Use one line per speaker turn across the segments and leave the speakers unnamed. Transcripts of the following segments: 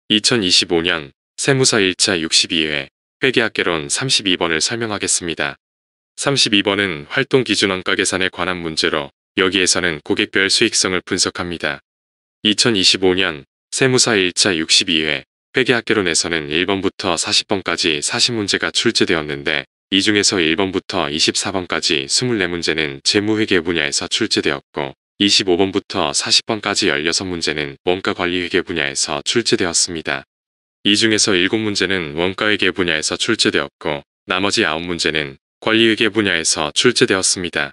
2025년 세무사 1차 62회 회계학개론 32번을 설명하겠습니다. 32번은 활동기준원가 계산에 관한 문제로 여기에서는 고객별 수익성을 분석합니다. 2025년 세무사 1차 62회 회계학개론에서는 1번부터 40번까지 40문제가 출제되었는데 이 중에서 1번부터 24번까지 24문제는 재무회계 분야에서 출제되었고 25번부터 40번까지 16문제는 원가관리회계 분야에서 출제되었습니다. 이 중에서 7문제는 원가회계 분야에서 출제되었고 나머지 9문제는 관리회계 분야에서 출제되었습니다.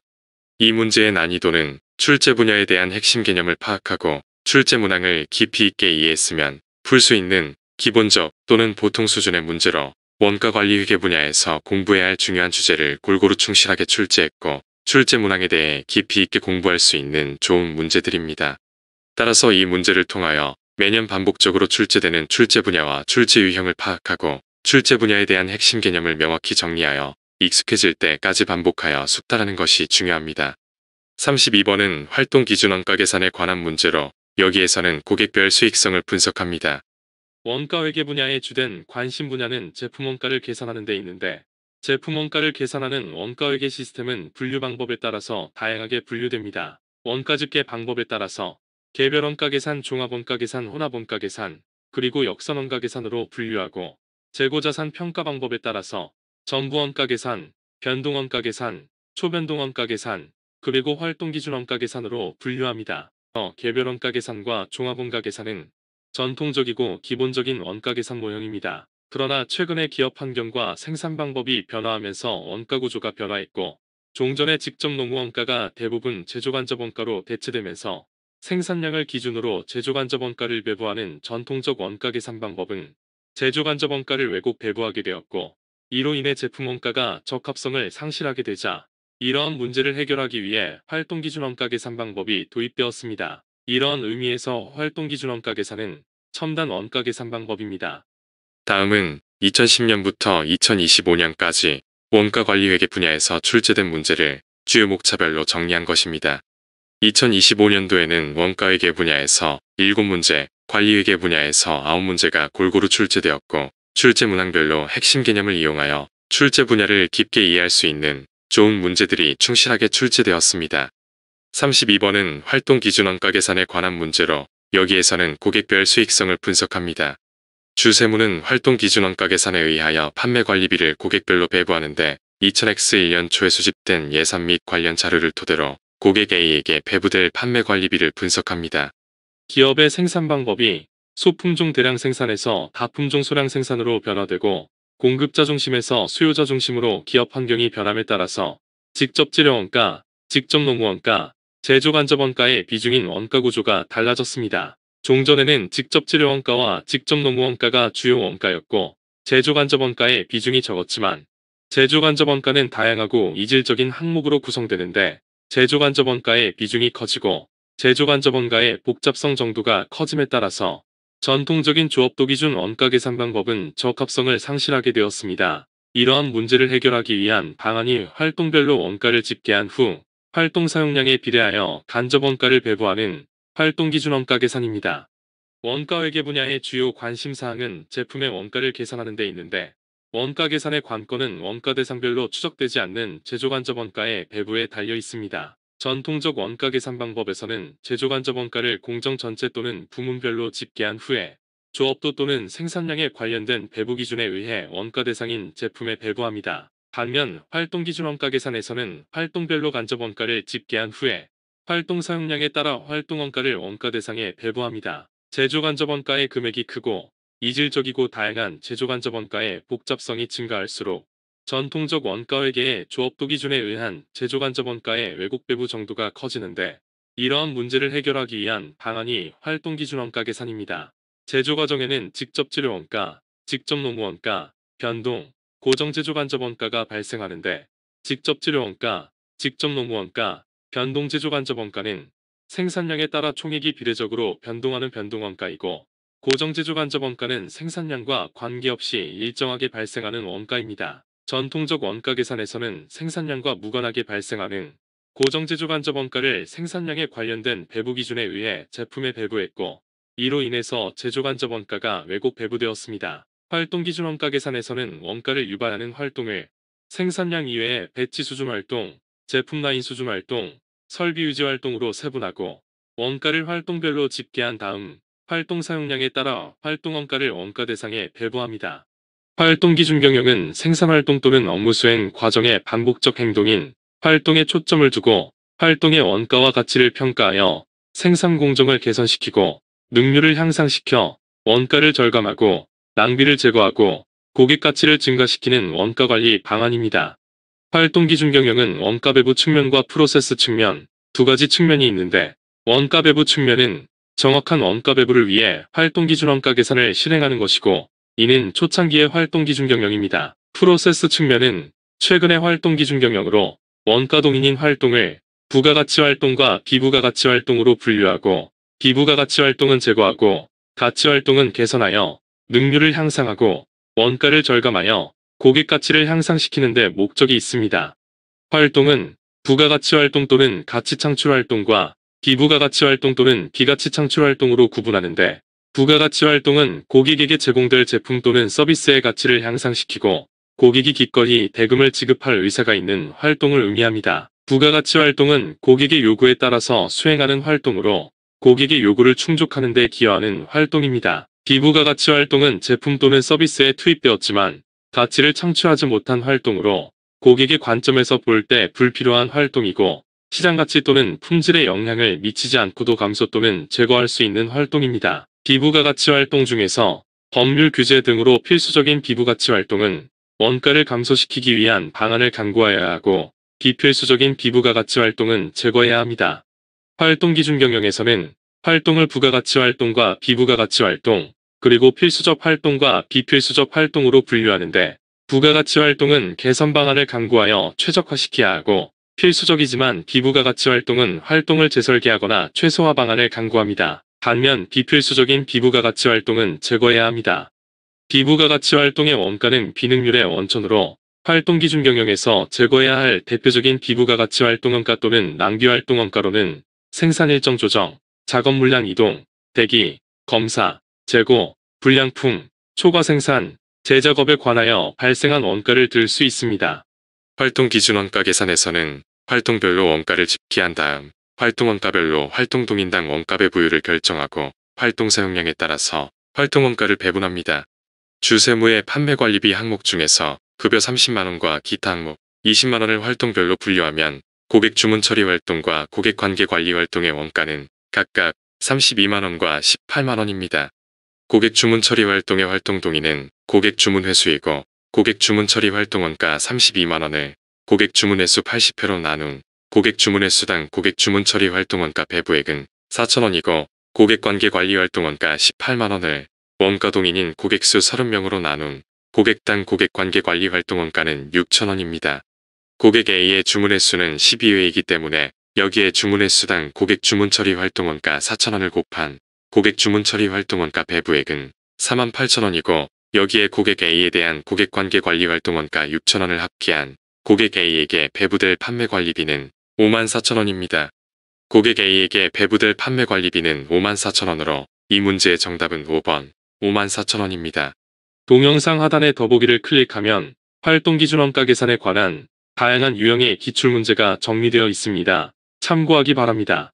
이 문제의 난이도는 출제 분야에 대한 핵심 개념을 파악하고 출제 문항을 깊이 있게 이해했으면 풀 수 있는 기본적 또는 보통 수준의 문제로 원가관리회계 분야에서 공부해야 할 중요한 주제를 골고루 충실하게 출제했고 출제 문항에 대해 깊이 있게 공부할 수 있는 좋은 문제들입니다. 따라서 이 문제를 통하여 매년 반복적으로 출제되는 출제 분야와 출제 유형을 파악하고 출제 분야에 대한 핵심 개념을 명확히 정리하여 익숙해질 때까지 반복하여 숙달하는 것이 중요합니다. 32번은 활동기준원가 계산에 관한 문제로 여기에서는 고객별 수익성을 분석합니다.
원가회계 분야의 주된 관심 분야는 제품원가를 계산하는 데 있는데 제품원가를 계산하는 원가회계 시스템은 분류 방법에 따라서 다양하게 분류됩니다. 원가 집계 방법에 따라서 개별원가 계산, 종합원가 계산, 혼합원가 계산, 그리고 역선원가 계산으로 분류하고 재고자산 평가 방법에 따라서 전부원가 계산, 변동원가 계산, 초변동원가 계산, 그리고 활동기준원가 계산으로 분류합니다. 개별원가 계산과 종합원가 계산은 전통적이고 기본적인 원가 계산 모형입니다. 그러나 최근에 기업 환경과 생산 방법이 변화하면서 원가 구조가 변화했고 종전의 직접 농무 원가가 대부분 제조간접 원가로 대체되면서 생산량을 기준으로 제조간접 원가를 배부하는 전통적 원가 계산 방법은 제조간접 원가를 왜곡 배부하게 되었고 이로 인해 제품 원가가 적합성을 상실하게 되자 이러한 문제를 해결하기 위해 활동기준원가 계산 방법이 도입되었습니다. 이러한 의미에서 활동기준원가 계산은 첨단 원가 계산 방법입니다.
다음은 2010년부터 2025년까지 원가관리회계 분야에서 출제된 문제를 주요 목차별로 정리한 것입니다. 2025년도에는 원가회계 분야에서 7문제, 관리회계 분야에서 9문제가 골고루 출제되었고 출제 문항별로 핵심 개념을 이용하여 출제 분야를 깊게 이해할 수 있는 좋은 문제들이 충실하게 출제되었습니다. 32번은 활동기준원가 계산에 관한 문제로 여기에서는 고객별 수익성을 분석합니다. 주세무는 활동기준원가 계산에 의하여 판매관리비를 고객별로 배부하는데 2000X 1년 초에 수집된 예산 및 관련 자료를 토대로 고객 A에게 배부될 판매관리비를 분석합니다.
기업의 생산 방법이 소품종 대량 생산에서 다품종 소량 생산으로 변화되고 공급자 중심에서 수요자 중심으로 기업 환경이 변함에 따라서 직접 재료원가, 직접 농무원가, 제조간접원가의 비중인 원가 구조가 달라졌습니다. 종전에는 직접 재료원가와 직접 농무원가가 주요 원가였고 제조간접원가의 비중이 적었지만 제조간접원가는 다양하고 이질적인 항목으로 구성되는데 제조간접원가의 비중이 커지고 제조간접원가의 복잡성 정도가 커짐에 따라서 전통적인 조업도 기준 원가 계산 방법은 적합성을 상실하게 되었습니다. 이러한 문제를 해결하기 위한 방안이 활동별로 원가를 집계한 후 활동 사용량에 비례하여 간접 원가를 배부하는 활동기준 원가 계산입니다. 원가회계 분야의 주요 관심사항은 제품의 원가를 계산하는 데 있는데 원가 계산의 관건은 원가 대상별로 추적되지 않는 제조간접 원가의 배부에 달려 있습니다. 전통적 원가 계산 방법에서는 제조간접 원가를 공정 전체 또는 부문별로 집계한 후에 조업도 또는 생산량에 관련된 배부 기준에 의해 원가 대상인 제품에 배부합니다. 반면 활동기준 원가 계산에서는 활동별로 간접 원가를 집계한 후에 활동 사용량에 따라 활동 원가를 원가 대상에 배부합니다. 제조간접 원가의 금액이 크고 이질적이고 다양한 제조간접 원가의 복잡성이 증가할수록 전통적 원가회계의 조업도 기준에 의한 제조간접 원가의 왜곡 배부 정도가 커지는데 이러한 문제를 해결하기 위한 방안이 활동기준 원가 계산입니다. 제조 과정에는 직접 재료 원가, 직접 농무 원가, 변동, 고정 제조간접 원가가 발생하는데 직접 재료 원가, 직접 농무 원가, 변동 제조간접 원가는 생산량에 따라 총액이 비례적으로 변동하는 변동원가이고 고정제조간접 원가는 생산량과 관계없이 일정하게 발생하는 원가입니다. 전통적 원가 계산에서는 생산량과 무관하게 발생하는 고정제조간접 원가를 생산량에 관련된 배부 기준에 의해 제품에 배부했고 이로 인해서 제조간접 원가가 왜곡 배부되었습니다. 활동기준원가 계산에서는 원가를 유발하는 활동을 생산량 이외에 배치 수준 활동, 제품 라인 수준 활동, 설비 유지 활동으로 세분하고 원가를 활동별로 집계한 다음 활동 사용량에 따라 활동 원가를 원가 대상에 배부합니다. 활동기준 경영은 생산활동 또는 업무 수행 과정의 반복적 행동인 활동에 초점을 두고 활동의 원가와 가치를 평가하여 생산 공정을 개선시키고 능률을 향상시켜 원가를 절감하고 낭비를 제거하고 고객 가치를 증가시키는 원가 관리 방안입니다. 활동기준 경영은 원가 배부 측면과 프로세스 측면 두 가지 측면이 있는데 원가 배부 측면은 정확한 원가 배부를 위해 활동기준 원가 계산을 실행하는 것이고 이는 초창기의 활동기준 경영입니다. 프로세스 측면은 최근의 활동기준 경영으로 원가 동인인 활동을 부가가치 활동과 비부가가치 활동으로 분류하고 비부가가치 활동은 제거하고 가치 활동은 개선하여 능률을 향상하고 원가를 절감하여 고객 가치를 향상시키는 데 목적이 있습니다. 활동은 부가가치 활동 또는 가치 창출 활동과 비부가가치 활동 또는 비가치 창출 활동으로 구분하는데 부가가치 활동은 고객에게 제공될 제품 또는 서비스의 가치를 향상시키고 고객이 기꺼이 대금을 지급할 의사가 있는 활동을 의미합니다. 부가가치 활동은 고객의 요구에 따라서 수행하는 활동으로 고객의 요구를 충족하는 데 기여하는 활동입니다. 비부가가치 활동은 제품 또는 서비스에 투입되었지만 가치를 창출하지 못한 활동으로 고객의 관점에서 볼 때 불필요한 활동이고 시장가치 또는 품질에 영향을 미치지 않고도 감소 또는 제거할 수 있는 활동입니다. 비부가가치 활동 중에서 법률 규제 등으로 필수적인 비부가치 활동은 원가를 감소시키기 위한 방안을 강구하여야 하고 비필수적인 비부가가치 활동은 제거해야 합니다. 활동기준 경영에서는 활동을 부가가치 활동과 비부가가치 활동, 그리고 필수적 활동과 비필수적 활동으로 분류하는데 부가가치 활동은 개선 방안을 강구하여 최적화시켜야 하고 필수적이지만 비부가가치 활동은 활동을 재설계하거나 최소화 방안을 강구합니다. 반면 비필수적인 비부가가치 활동은 제거해야 합니다. 비부가가치 활동의 원가는 비능률의 원천으로 활동기준 경영에서 제거해야 할 대표적인 비부가가치 활동원가 또는 낭비활동원가로는 생산 일정 조정, 작업 물량 이동, 대기, 검사, 재고, 불량품, 초과 생산, 재작업에 관하여 발생한 원가를 들 수 있습니다.
활동기준 원가 계산에서는 활동별로 원가를 집계한 다음 활동원가별로 활동동인당 원가 배부율을 결정하고 활동 사용량에 따라서 활동원가를 배분합니다. 주세무의 판매관리비 항목 중에서 급여 30만원과 기타 항목 20만원을 활동별로 분류하면 고객 주문 처리 활동과 고객 관계 관리 활동의 원가는 각각 32만원과 18만원입니다. 고객 주문 처리 활동의 활동 동의는 고객 주문 회수이고 고객 주문 처리 활동 원가 32만원을 고객 주문 횟수 80회로 나눈 고객 주문 횟수당 고객 주문 처리 활동 원가 배부액은 4,000원이고 고객 관계 관리 활동 원가 18만원을 원가 동인인 고객 수 30명으로 나눈 고객당 고객 관계 관리 활동 원가는 6,000원입니다. 고객 A의 주문 횟수는 12회이기 때문에 여기에 주문 횟수당 고객 주문 처리 활동 원가 4,000원을 곱한 고객 주문 처리 활동 원가 배부액은 48,000원이고 여기에 고객 A에 대한 고객 관계 관리 활동 원가 6,000원을 합계한 고객 A에게 배부될 판매 관리비는 54,000원입니다. 고객 A에게 배부될 판매 관리비는 54,000원으로 이 문제의 정답은 5번 54,000원입니다.
동영상 하단의 더보기를 클릭하면 활동기준 원가 계산에 관한 다양한 유형의 기출문제가 정리되어 있습니다. 참고하기 바랍니다.